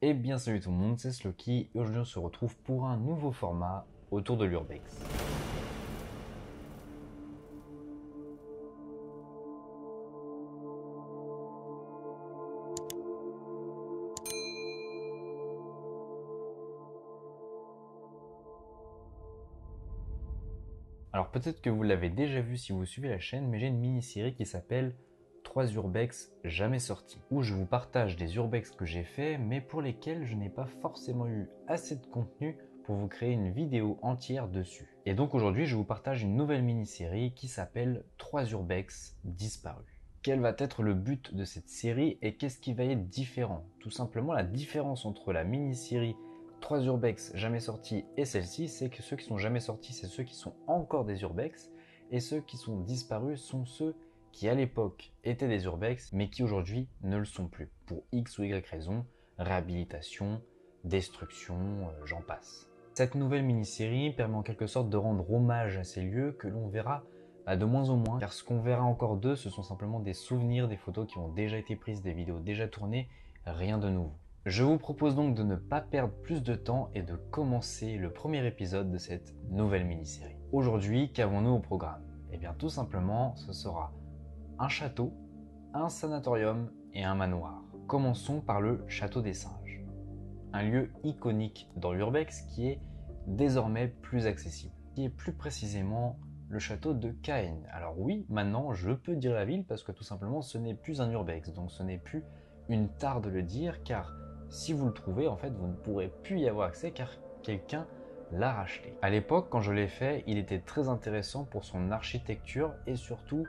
Eh bien salut tout le monde, c'est Sloky et aujourd'hui on se retrouve pour un nouveau format autour de l'Urbex. Alors peut-être que vous l'avez déjà vu si vous suivez la chaîne, mais j'ai une mini-série qui s'appelle 3 Urbex jamais sortis, où je vous partage des Urbex que j'ai fait, mais pour lesquels je n'ai pas forcément eu assez de contenu pour vous créer une vidéo entière dessus. Et donc aujourd'hui je vous partage une nouvelle mini-série qui s'appelle 3 Urbex disparus. Quel va être le but de cette série et qu'est-ce qui va être différent? Tout simplement la différence entre la mini-série 3 Urbex jamais sortis et celle-ci, c'est que ceux qui sont jamais sortis, c'est ceux qui sont encore des Urbex, et ceux qui sont disparus sont ceux qui à l'époque étaient des Urbex, mais qui aujourd'hui ne le sont plus, pour X ou Y raison, réhabilitation, destruction, j'en passe. Cette nouvelle mini-série permet en quelque sorte de rendre hommage à ces lieux que l'on verra de moins en moins, car ce qu'on verra encore d'eux, ce sont simplement des souvenirs, des photos qui ont déjà été prises, des vidéos déjà tournées, rien de nouveau. Je vous propose donc de ne pas perdre plus de temps et de commencer le premier épisode de cette nouvelle mini-série. Aujourd'hui, qu'avons-nous au programme? Eh bien tout simplement, ce sera un château, un sanatorium et un manoir. Commençons par le château des singes. Un lieu iconique dans l'Urbex qui est désormais plus accessible. Qui est plus précisément le château de Caen. Alors oui, maintenant je peux dire la ville parce que tout simplement ce n'est plus un Urbex, donc ce n'est plus une tare de le dire car si vous le trouvez, en fait, vous ne pourrez plus y avoir accès car quelqu'un l'a racheté. À l'époque, quand je l'ai fait, il était très intéressant pour son architecture et surtout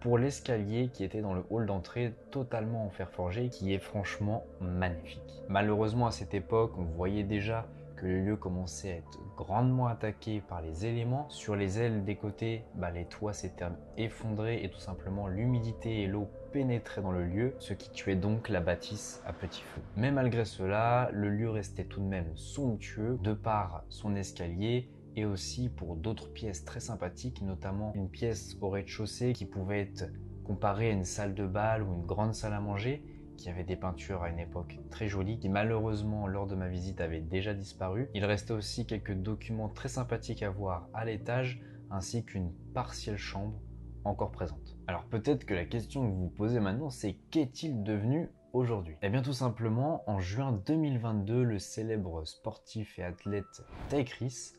pour l'escalier qui était dans le hall d'entrée totalement en fer forgé qui est franchement magnifique. Malheureusement à cette époque, on voyait déjà que le lieu commençait à être grandement attaqué par les éléments. Sur les ailes des côtés, les toits s'étaient effondrés et tout simplement l'humidité et l'eau pénétraient dans le lieu, ce qui tuait donc la bâtisse à petit feu. Mais malgré cela, le lieu restait tout de même somptueux de par son escalier et aussi pour d'autres pièces très sympathiques, notamment une pièce au rez-de-chaussée qui pouvait être comparée à une salle de bal ou une grande salle à manger, qui avait des peintures à une époque très jolies, qui malheureusement lors de ma visite avaient déjà disparu. Il restait aussi quelques documents très sympathiques à voir à l'étage, ainsi qu'une partielle chambre encore présente. Alors peut-être que la question que vous vous posez maintenant, c'est qu'est-il devenu aujourd'hui? Eh bien tout simplement, en juin 2022, le célèbre sportif et athlète Ty Chris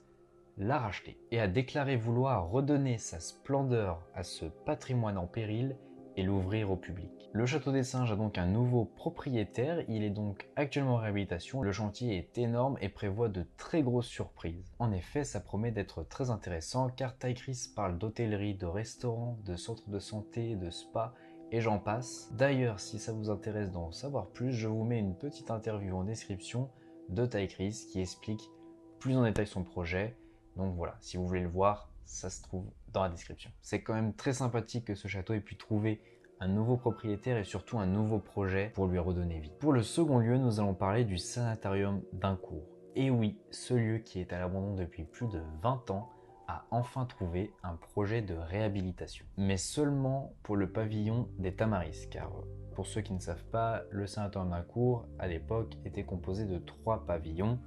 l'a racheté et a déclaré vouloir redonner sa splendeur à ce patrimoine en péril et l'ouvrir au public. Le château des singes a donc un nouveau propriétaire, il est donc actuellement en réhabilitation, le chantier est énorme et prévoit de très grosses surprises. En effet, ça promet d'être très intéressant car Ty Chris parle d'hôtellerie, de restaurants, de centres de santé, de spa et j'en passe. D'ailleurs, si ça vous intéresse d'en savoir plus, je vous mets une petite interview en description de Ty Chris qui explique plus en détail son projet. Donc voilà, si vous voulez le voir, ça se trouve dans la description. C'est quand même très sympathique que ce château ait pu trouver un nouveau propriétaire et surtout un nouveau projet pour lui redonner vie. Pour le second lieu, nous allons parler du sanatorium d'Incourt. Et oui, ce lieu qui est à l'abandon depuis plus de 20 ans a enfin trouvé un projet de réhabilitation. Mais seulement pour le pavillon des Tamaris, car pour ceux qui ne savent pas, le sanatorium d'Incourt à l'époque était composé de 3 pavillons.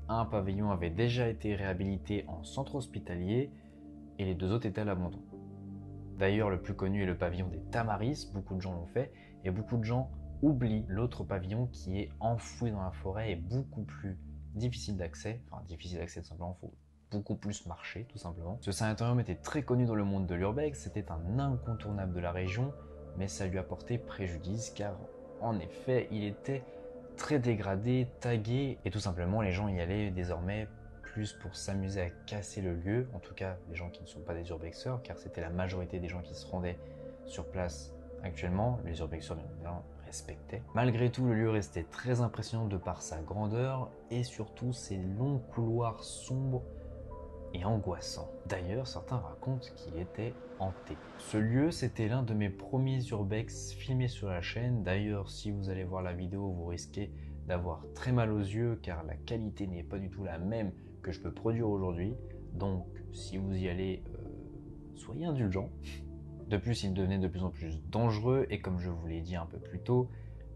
Un pavillon avait déjà été réhabilité en centre hospitalier et les 2 autres étaient à l'abandon. D'ailleurs, le plus connu est le pavillon des Tamaris, beaucoup de gens l'ont fait, et beaucoup de gens oublient l'autre pavillon qui est enfoui dans la forêt et beaucoup plus difficile d'accès, enfin difficile d'accès tout simplement, il faut beaucoup plus marcher tout simplement. Ce sanatorium était très connu dans le monde de l'urbex, c'était un incontournable de la région, mais ça lui a porté préjudice car en effet il était très dégradé, tagué, et tout simplement les gens y allaient désormais plus pour s'amuser à casser le lieu, en tout cas les gens qui ne sont pas des urbexeurs, car c'était la majorité des gens qui se rendaient sur place actuellement, les urbexeurs bien évidemment respectaient. Malgré tout, le lieu restait très impressionnant de par sa grandeur et surtout ses longs couloirs sombres et angoissants. D'ailleurs, certains racontent qu'il était hanté. Ce lieu, c'était l'un de mes premiers urbex filmés sur la chaîne. D'ailleurs, si vous allez voir la vidéo, vous risquez d'avoir très mal aux yeux car la qualité n'est pas du tout la même que je peux produire aujourd'hui. Donc, si vous y allez, soyez indulgents. De plus, il devenait de plus en plus dangereux et comme je vous l'ai dit un peu plus tôt,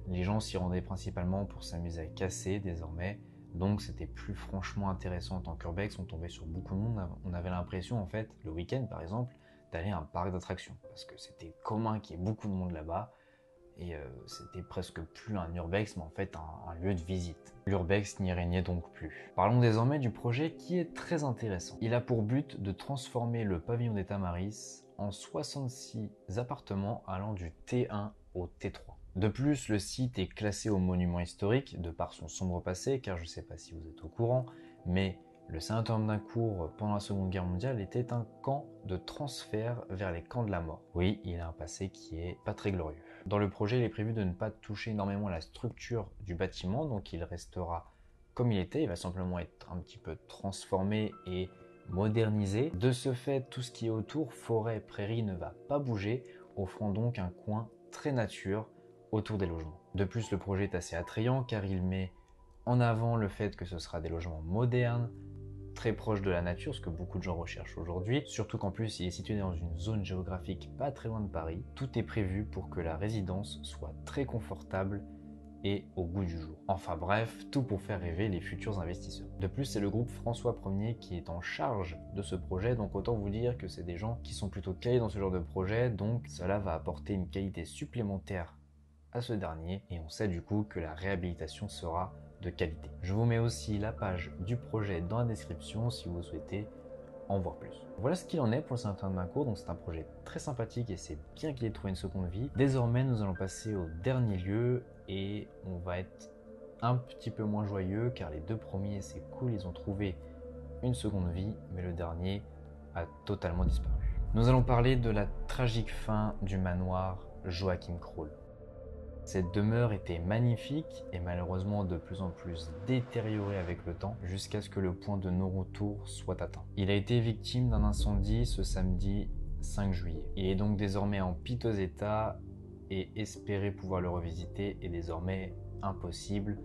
Les gens s'y rendaient principalement pour s'amuser à casser désormais, donc c'était plus franchement intéressant en tant qu'urbex, on tombait sur beaucoup de monde, on avait l'impression en fait, le week-end par exemple, d'aller à un parc d'attractions, parce que c'était commun qu'il y ait beaucoup de monde là-bas, et c'était presque plus un urbex, mais en fait un lieu de visite. L'urbex n'y régnait donc plus. Parlons désormais du projet qui est très intéressant. Il a pour but de transformer le pavillon des Tamaris en 66 appartements allant du T1 au T3. De plus, le site est classé au monument historique de par son sombre passé, car je ne sais pas si vous êtes au courant, mais le sanatorium d'Incourt pendant la Seconde Guerre mondiale était un camp de transfert vers les camps de la mort. Oui, il a un passé qui est pas très glorieux. Dans le projet, il est prévu de ne pas toucher énormément à la structure du bâtiment, donc il restera comme il était, il va simplement être un petit peu transformé et modernisé. De ce fait, tout ce qui est autour, forêt, prairie, ne va pas bouger, offrant donc un coin très nature autour des logements. De plus, le projet est assez attrayant car il met en avant le fait que ce sera des logements modernes, très proches de la nature, ce que beaucoup de gens recherchent aujourd'hui, surtout qu'en plus il est situé dans une zone géographique pas très loin de Paris. Tout est prévu pour que la résidence soit très confortable et au goût du jour. Enfin bref, tout pour faire rêver les futurs investisseurs. De plus, c'est le groupe François Ier qui est en charge de ce projet, donc autant vous dire que c'est des gens qui sont plutôt calés dans ce genre de projet, donc cela va apporter une qualité supplémentaire à ce dernier, et on sait du coup que la réhabilitation sera de qualité. Je vous mets aussi la page du projet dans la description si vous souhaitez en voir plus. Voilà ce qu'il en est pour le sanatorium d'Incourt, donc c'est un projet très sympathique et c'est bien qu'il ait trouvé une seconde vie. Désormais, nous allons passer au dernier lieu et on va être un petit peu moins joyeux car les deux premiers, c'est cool, ils ont trouvé une seconde vie, mais le dernier a totalement disparu. Nous allons parler de la tragique fin du manoir Joachim Kroll. Cette demeure était magnifique et malheureusement de plus en plus détériorée avec le temps jusqu'à ce que le point de non-retour soit atteint. Il a été victime d'un incendie ce samedi 5 juillet. Il est donc désormais en piteux état et espérer pouvoir le revisiter est désormais impossible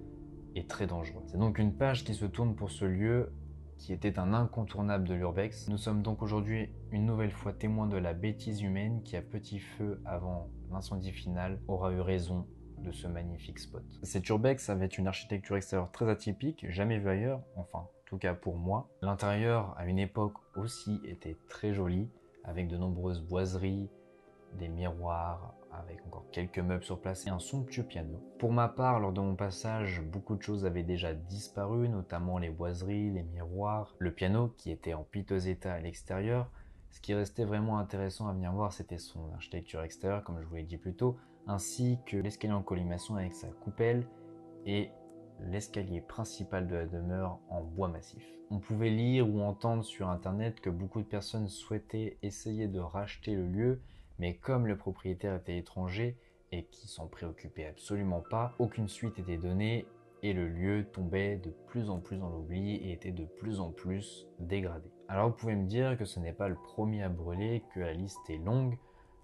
et très dangereux. C'est donc une page qui se tourne pour ce lieu qui était un incontournable de l'urbex. Nous sommes donc aujourd'hui une nouvelle fois témoins de la bêtise humaine qui, à petit feu avant l'incendie final, aura eu raison de ce magnifique spot. Cet urbex avait une architecture extérieure très atypique, jamais vue ailleurs, enfin, en tout cas pour moi. L'intérieur, à une époque aussi, était très joli, avec de nombreuses boiseries, des miroirs, avec encore quelques meubles sur place et un somptueux piano. Pour ma part, lors de mon passage, beaucoup de choses avaient déjà disparu, notamment les boiseries, les miroirs, le piano qui était en piteux état à l'extérieur. Ce qui restait vraiment intéressant à venir voir, c'était son architecture extérieure, comme je vous l'ai dit plus tôt, ainsi que l'escalier en colimaçon avec sa coupelle et l'escalier principal de la demeure en bois massif. On pouvait lire ou entendre sur internet que beaucoup de personnes souhaitaient essayer de racheter le lieu, mais comme le propriétaire était étranger et qui s'en préoccupait absolument pas, aucune suite était donnée et le lieu tombait de plus en plus dans l'oubli et était de plus en plus dégradé. Alors vous pouvez me dire que ce n'est pas le premier à brûler, que la liste est longue.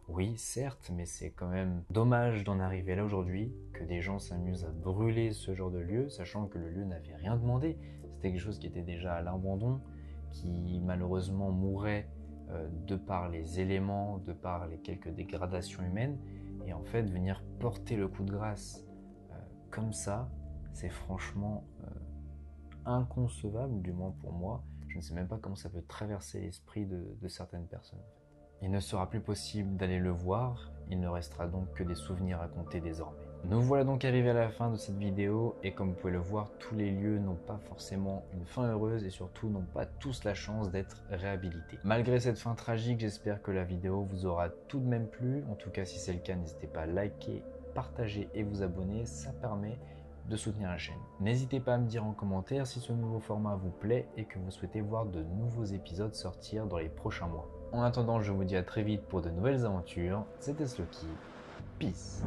Oui, certes, mais c'est quand même dommage d'en arriver là aujourd'hui, que des gens s'amusent à brûler ce genre de lieu, sachant que le lieu n'avait rien demandé. C'était quelque chose qui était déjà à l'abandon, qui malheureusement mourait de par les éléments, de par les quelques dégradations humaines, et en fait venir porter le coup de grâce comme ça, c'est franchement inconcevable, du moins pour moi. Je ne sais même pas comment ça peut traverser l'esprit de certaines personnes. Il ne sera plus possible d'aller le voir, il ne restera donc que des souvenirs à compter désormais. Nous voilà donc arrivés à la fin de cette vidéo et comme vous pouvez le voir, tous les lieux n'ont pas forcément une fin heureuse et surtout n'ont pas tous la chance d'être réhabilités. Malgré cette fin tragique, j'espère que la vidéo vous aura tout de même plu. En tout cas, si c'est le cas, n'hésitez pas à liker, partager et vous abonner, ça permet de soutenir la chaîne. N'hésitez pas à me dire en commentaire si ce nouveau format vous plaît et que vous souhaitez voir de nouveaux épisodes sortir dans les prochains mois. En attendant, je vous dis à très vite pour de nouvelles aventures. C'était Sloky. Peace.